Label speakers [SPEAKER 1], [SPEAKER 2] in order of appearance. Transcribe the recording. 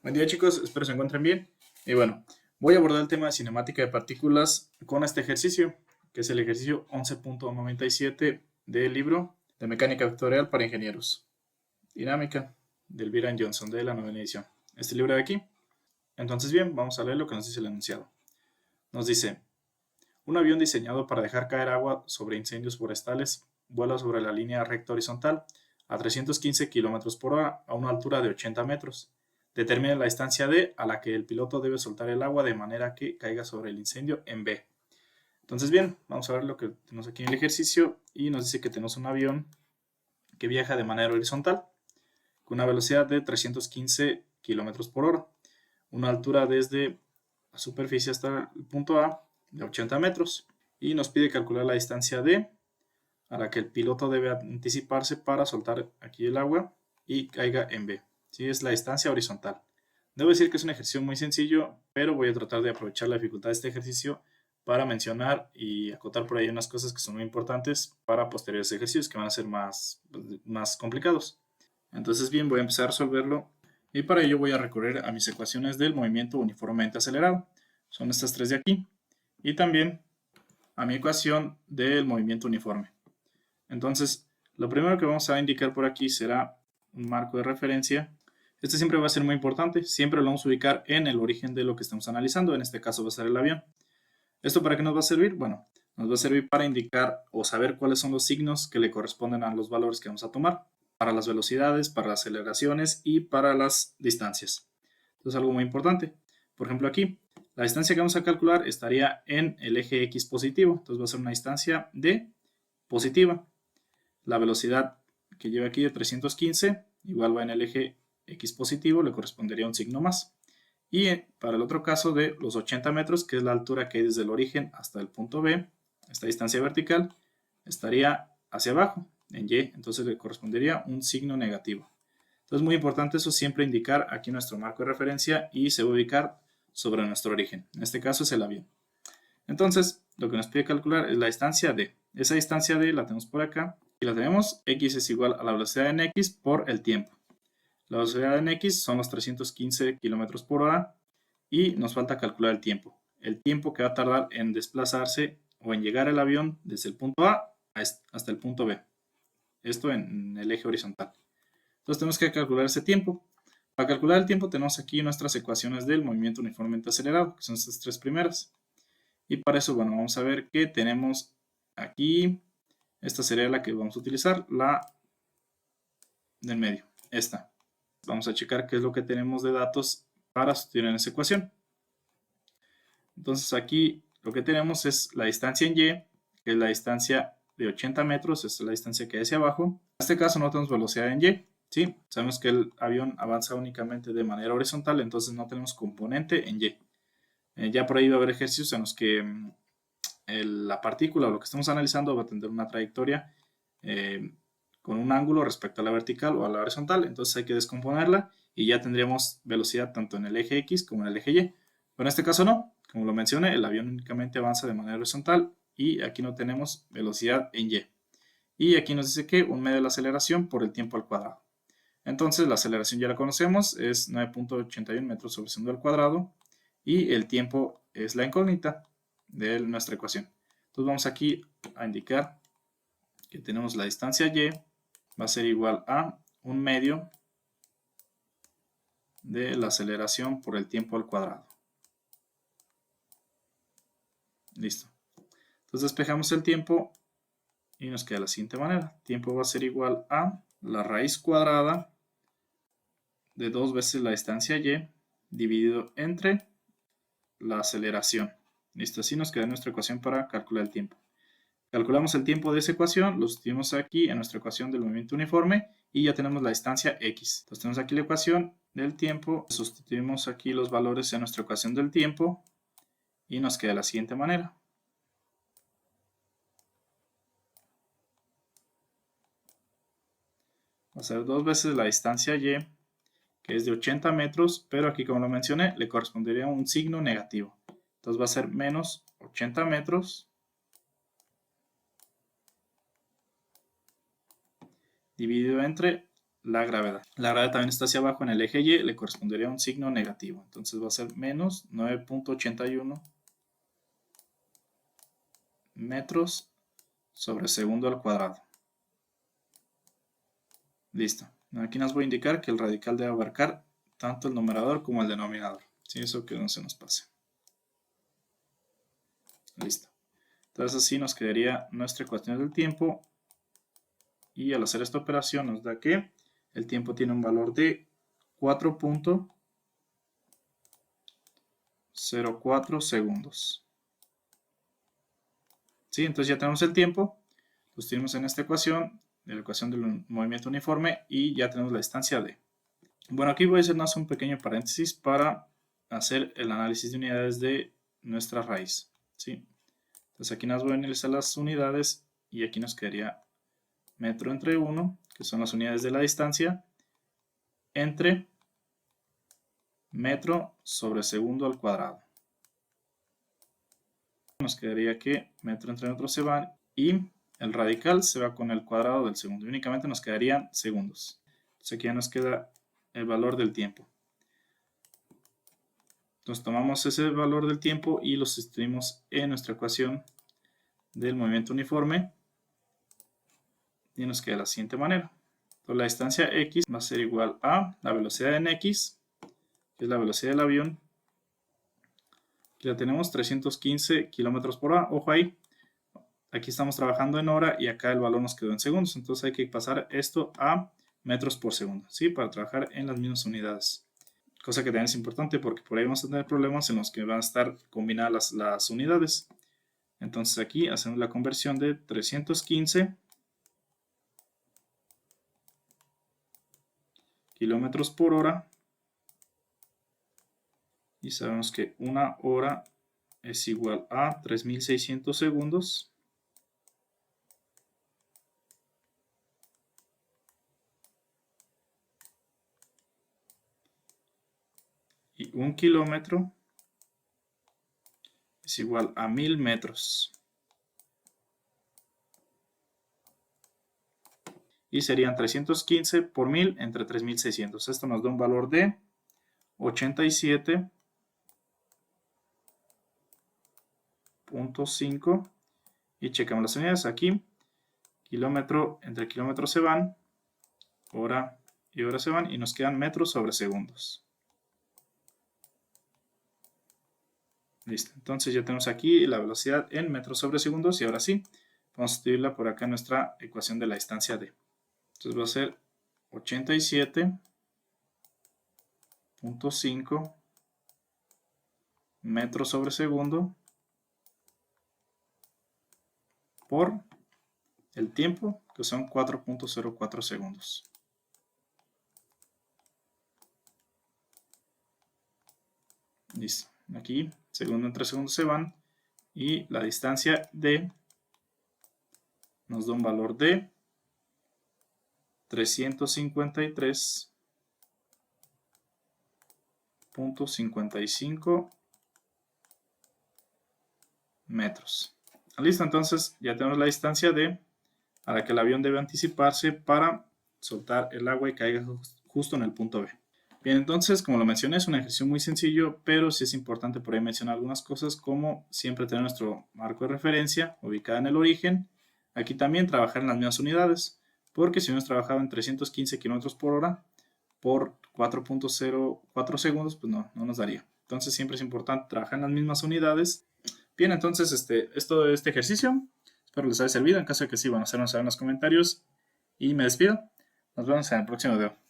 [SPEAKER 1] Buen día chicos, espero se encuentren bien. Y bueno, voy a abordar el tema de cinemática de partículas con este ejercicio, que es el ejercicio 11.97 del libro de Mecánica Vectorial para Ingenieros. Dinámica, del Byron Johnson, de la novena edición. Este libro de aquí. Entonces bien, vamos a leer lo que nos dice el enunciado. Nos dice, un avión diseñado para dejar caer agua sobre incendios forestales vuela sobre la línea recta horizontal a 315 km por hora a una altura de 80 metros. Determine la distancia D a la que el piloto debe soltar el agua de manera que caiga sobre el incendio en B. Entonces bien, vamos a ver lo que tenemos aquí en el ejercicio y nos dice que tenemos un avión que viaja de manera horizontal con una velocidad de 315 km por hora, una altura desde la superficie hasta el punto A de 80 metros y nos pide calcular la distancia D a la que el piloto debe anticiparse para soltar aquí el agua y caiga en B. ¿Sí? Es la distancia horizontal. Debo decir que es un ejercicio muy sencillo, pero voy a tratar de aprovechar la dificultad de este ejercicio para mencionar y acotar por ahí unas cosas que son muy importantes para posteriores ejercicios que van a ser más complicados. Entonces bien, voy a empezar a resolverlo y para ello voy a recurrir a mis ecuaciones del movimiento uniformemente acelerado. Son estas tres de aquí y también a mi ecuación del movimiento uniforme. Entonces, lo primero que vamos a indicar por aquí será un marco de referencia. Este siempre va a ser muy importante, siempre lo vamos a ubicar en el origen de lo que estamos analizando, en este caso va a ser el avión. ¿Esto para qué nos va a servir? Bueno, nos va a servir para indicar o saber cuáles son los signos que le corresponden a los valores que vamos a tomar, para las velocidades, para las aceleraciones y para las distancias. Esto es algo muy importante. Por ejemplo aquí, la distancia que vamos a calcular estaría en el eje X positivo, entonces va a ser una distancia D positiva. La velocidad que lleva aquí de 315, igual va en el eje X positivo, le correspondería un signo más. Y para el otro caso de los 80 metros, que es la altura que hay desde el origen hasta el punto B, esta distancia vertical, estaría hacia abajo, en Y, entonces le correspondería un signo negativo. Entonces es muy importante eso, siempre indicar aquí nuestro marco de referencia y se va a ubicar sobre nuestro origen. En este caso es el avión. Entonces, lo que nos pide calcular es la distancia D. Esa distancia D la tenemos por acá y la tenemos, X es igual a la velocidad en X por el tiempo. La velocidad en X son los 315 km por hora y nos falta calcular el tiempo. El tiempo que va a tardar en desplazarse o en llegar el avión desde el punto A hasta el punto B. Esto en el eje horizontal. Entonces tenemos que calcular ese tiempo. Para calcular el tiempo tenemos aquí nuestras ecuaciones del movimiento uniformemente acelerado, que son estas tres primeras. Y para eso, bueno, vamos a ver que tenemos aquí, esta sería la que vamos a utilizar, la del medio, esta. Vamos a checar qué es lo que tenemos de datos para sustituir en esa ecuación. Entonces aquí lo que tenemos es la distancia en Y, que es la distancia de 80 metros, esta es la distancia que hay hacia abajo. En este caso no tenemos velocidad en Y, ¿sí? Sabemos que el avión avanza únicamente de manera horizontal, entonces no tenemos componente en Y. Ya por ahí va a haber ejercicios en los que la partícula o lo que estamos analizando va a tener una trayectoria con un ángulo respecto a la vertical o a la horizontal, entonces hay que descomponerla y ya tendríamos velocidad tanto en el eje X como en el eje Y. Pero en este caso no, como lo mencioné, el avión únicamente avanza de manera horizontal y aquí no tenemos velocidad en Y. Y aquí nos dice que un medio de la aceleración por el tiempo al cuadrado. Entonces la aceleración ya la conocemos, es 9.81 metros sobre segundo al cuadrado y el tiempo es la incógnita de nuestra ecuación. Entonces vamos aquí a indicar que tenemos la distancia Y va a ser igual a un medio de la aceleración por el tiempo al cuadrado. Listo. Entonces despejamos el tiempo y nos queda de la siguiente manera. Tiempo va a ser igual a la raíz cuadrada de 2 veces la distancia Y dividido entre la aceleración. Listo, así nos queda nuestra ecuación para calcular el tiempo. Calculamos el tiempo de esa ecuación, lo sustituimos aquí en nuestra ecuación del movimiento uniforme y ya tenemos la distancia X. Entonces tenemos aquí la ecuación del tiempo, sustituimos aquí los valores en nuestra ecuación del tiempo y nos queda de la siguiente manera. Va a ser 2 veces la distancia Y, que es de 80 metros, pero aquí como lo mencioné, le correspondería un signo negativo. Entonces va a ser menos 80 metros dividido entre la gravedad. La gravedad también está hacia abajo en el eje Y, le correspondería un signo negativo. Entonces va a ser menos 9.81 metros sobre segundo al cuadrado. Listo. Aquí nos voy a indicar que el radical debe abarcar tanto el numerador como el denominador. ¿Sí? Eso que no se nos pase. Listo. Entonces así nos quedaría nuestra ecuación del tiempo. Y al hacer esta operación nos da que el tiempo tiene un valor de 4.04 segundos. ¿Sí? Entonces ya tenemos el tiempo. Lo tenemos en esta ecuación, de la ecuación del movimiento uniforme, y ya tenemos la distancia d. Bueno, aquí voy a hacernos un pequeño paréntesis para hacer el análisis de unidades de nuestra raíz. ¿Sí? Entonces aquí nos voy a analizar las unidades y aquí nos quedaría metro entre 1, que son las unidades de la distancia, entre metro sobre segundo al cuadrado. Nos quedaría que metro entre metro se va y el radical se va con el cuadrado del segundo. Y únicamente nos quedarían segundos. Entonces aquí ya nos queda el valor del tiempo. Entonces tomamos ese valor del tiempo y lo sustituimos en nuestra ecuación del movimiento uniforme. Y nos queda de la siguiente manera. Entonces la distancia x va a ser igual a la velocidad en x, que es la velocidad del avión. Aquí la tenemos, 315 kilómetros por hora. Ojo ahí, aquí estamos trabajando en hora y acá el valor nos quedó en segundos. Entonces hay que pasar esto a metros por segundo, ¿sí? Para trabajar en las mismas unidades. Cosa que también es importante porque por ahí vamos a tener problemas en los que van a estar combinadas las unidades. Entonces aquí hacemos la conversión de 315 kilómetros por hora. Y sabemos que una hora es igual a 3600 segundos. Y un kilómetro es igual a 1000 metros. Y serían 315 por 1000 entre 3600. Esto nos da un valor de 87.5. Y checamos las unidades aquí. Kilómetro entre kilómetros se van. Hora y hora se van. Y nos quedan metros sobre segundos. Listo. Entonces ya tenemos aquí la velocidad en metros sobre segundos. Y ahora sí, vamos a sustituirla por acá en nuestra ecuación de la distancia d. Entonces va a ser 87.5 metros sobre segundo por el tiempo, que son 4.04 segundos. Listo. Aquí, segundo entre segundos se van y la distancia d nos da un valor de 353.55 metros. Listo, entonces ya tenemos la distancia d a la que el avión debe anticiparse para soltar el agua y caiga justo en el punto B. Bien, entonces, como lo mencioné, es un ejercicio muy sencillo, pero sí es importante por ahí mencionar algunas cosas, como siempre tener nuestro marco de referencia ubicado en el origen. Aquí también trabajar en las mismas unidades, porque si hemos trabajado en 315 km por hora por 4.04 segundos, pues no nos daría. Entonces siempre es importante trabajar en las mismas unidades. Bien, entonces es todo este ejercicio. Espero les haya servido. En caso de que sí, bueno, hacernos saber en los comentarios. Y me despido. Nos vemos en el próximo video.